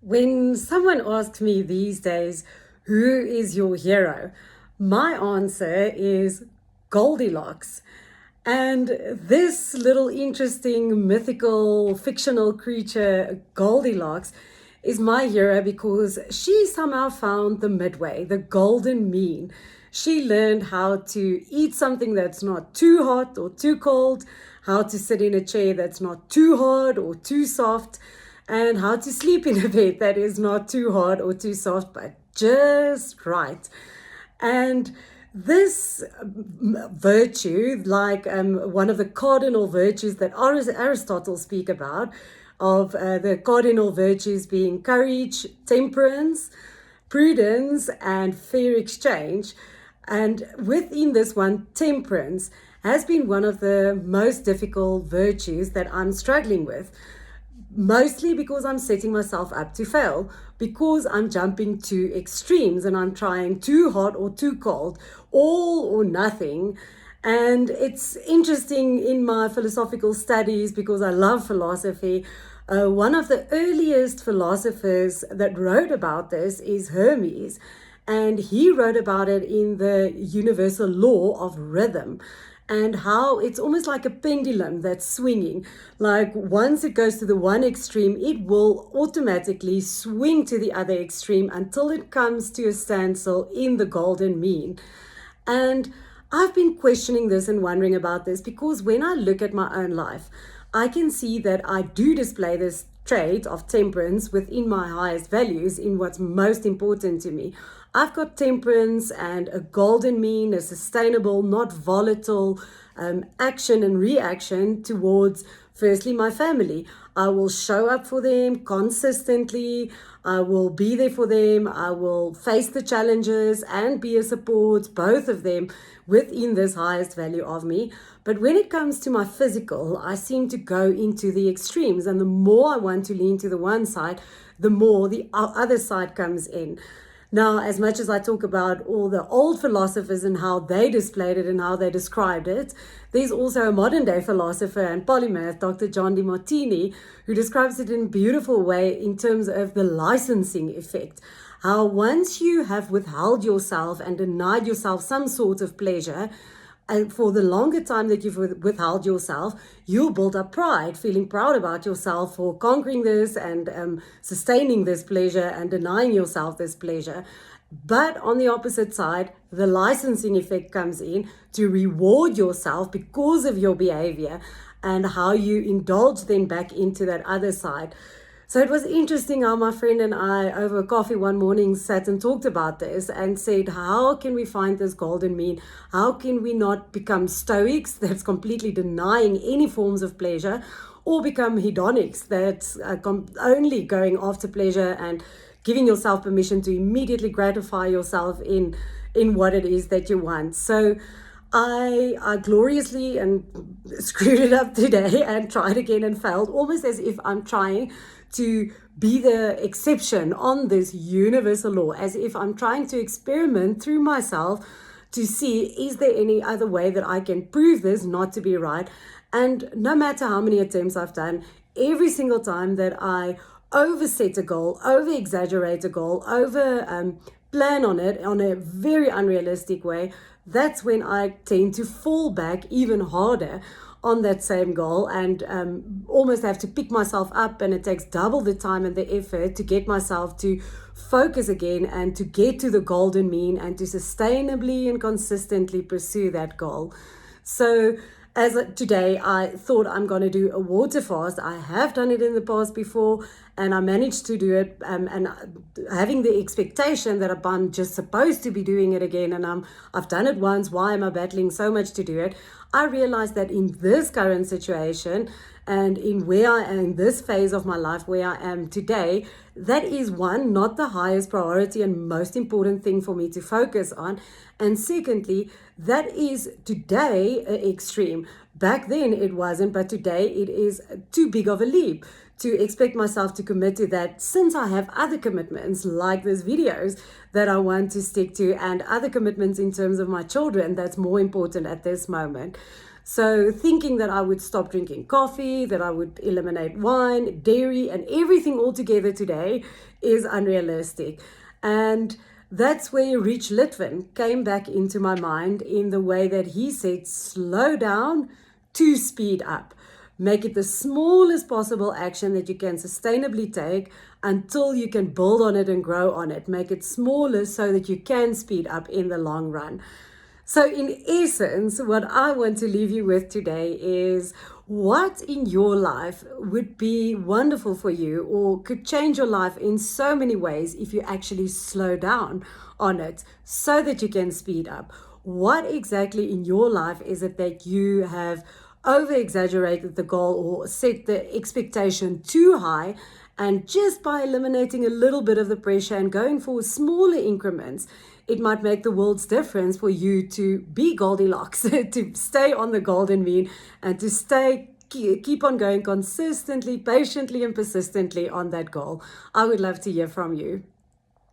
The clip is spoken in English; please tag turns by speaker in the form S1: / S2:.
S1: When someone asks me these days, who is your hero? My answer is Goldilocks. And this little interesting mythical fictional creature, Goldilocks, is my hero because she somehow found the midway, the golden mean. She learned how to eat something that's not too hot or too cold, how to sit in a chair that's not too hard or too soft, and how to sleep in a bed that is not too hard or too soft, but just right. And this virtue, like one of the cardinal virtues that Aristotle speak about, of the cardinal virtues being courage, temperance, prudence, and fair exchange. And within this one, temperance has been one of the most difficult virtues that I'm struggling with, mostly because I'm setting myself up to fail, because I'm jumping to extremes and I'm trying too hot or too cold, all or nothing. And it's interesting in my philosophical studies, because I love philosophy. One of the earliest philosophers that wrote about this is Hermes, and he wrote about it in the universal law of rhythm, and how it's almost like a pendulum that's swinging. Like once it goes to the one extreme, it will automatically swing to the other extreme until it comes to a standstill in the golden mean. And I've been questioning this and wondering about this, because when I look at my own life, I can see that I do display this trait of temperance within my highest values, in what's most important to me. I've got temperance and a golden mean, a sustainable, not volatile action and reaction towards, firstly, my family. I will show up for them consistently. I will be there for them. I will face the challenges and be a support, both of them, within this highest value of me. But when it comes to my physical, I seem to go into the extremes. And the more I want to lean to the one side, the more the other side comes in. Now, as much as I talk about all the old philosophers and how they displayed it and how they described it, there's also a modern day philosopher and polymath, Dr. John DeMartini, who describes it in a beautiful way in terms of the licensing effect. How once you have withheld yourself and denied yourself some sort of pleasure, and for the longer time that you've withheld yourself, you'll build up pride, feeling proud about yourself for conquering this and sustaining this pleasure and denying yourself this pleasure. But on the opposite side, the licensing effect comes in to reward yourself because of your behavior and how you indulge then back into that other side. So it was interesting how my friend and I, over coffee one morning, sat and talked about this and said, how can we find this golden mean? How can we not become stoics, that's completely denying any forms of pleasure, or become hedonics, that's only going after pleasure and giving yourself permission to immediately gratify yourself in what it is that you want. So I gloriously and screwed it up today and tried again and failed, almost as if I'm trying to be the exception on this universal law, as if I'm trying to experiment through myself to see, is there any other way that I can prove this not to be right? And no matter how many attempts I've done, every single time that I overset a goal, over exaggerate a goal, over plan on it on a very unrealistic way, that's when I tend to fall back even harder on that same goal and almost have to pick myself up, and it takes double the time and the effort to get myself to focus again and to get to the golden mean and to sustainably and consistently pursue that goal. So as today, I thought I'm going to do a water fast. I have done it in the past before, and I managed to do it, and having the expectation that I'm just supposed to be doing it again, and I've done it once, why am I battling so much to do it? I realized that in this current situation and in where I am in this phase of my life, where I am today, that is one, not the highest priority and most important thing for me to focus on. And secondly, that is today extreme. Back then it wasn't, but today it is too big of a leap to expect myself to commit to that, since I have other commitments like these videos that I want to stick to, and other commitments in terms of my children that's more important at this moment. So thinking that I would stop drinking coffee, that I would eliminate wine, dairy, and everything altogether today is unrealistic. And that's where Rich Litvin came back into my mind in the way that he said, slow down to speed up. Make it the smallest possible action that you can sustainably take until you can build on it and grow on it. Make it smaller so that you can speed up in the long run. So, in essence, what I want to leave you with today is what in your life would be wonderful for you or could change your life in so many ways if you actually slow down on it so that you can speed up. What exactly in your life is it that you have over exaggerated the goal or set the expectation too high? And just by eliminating a little bit of the pressure and going for smaller increments, it might make the world's difference for you to be Goldilocks, to stay on the golden mean and to keep on going consistently, patiently, and persistently on that goal. I would love to hear from you.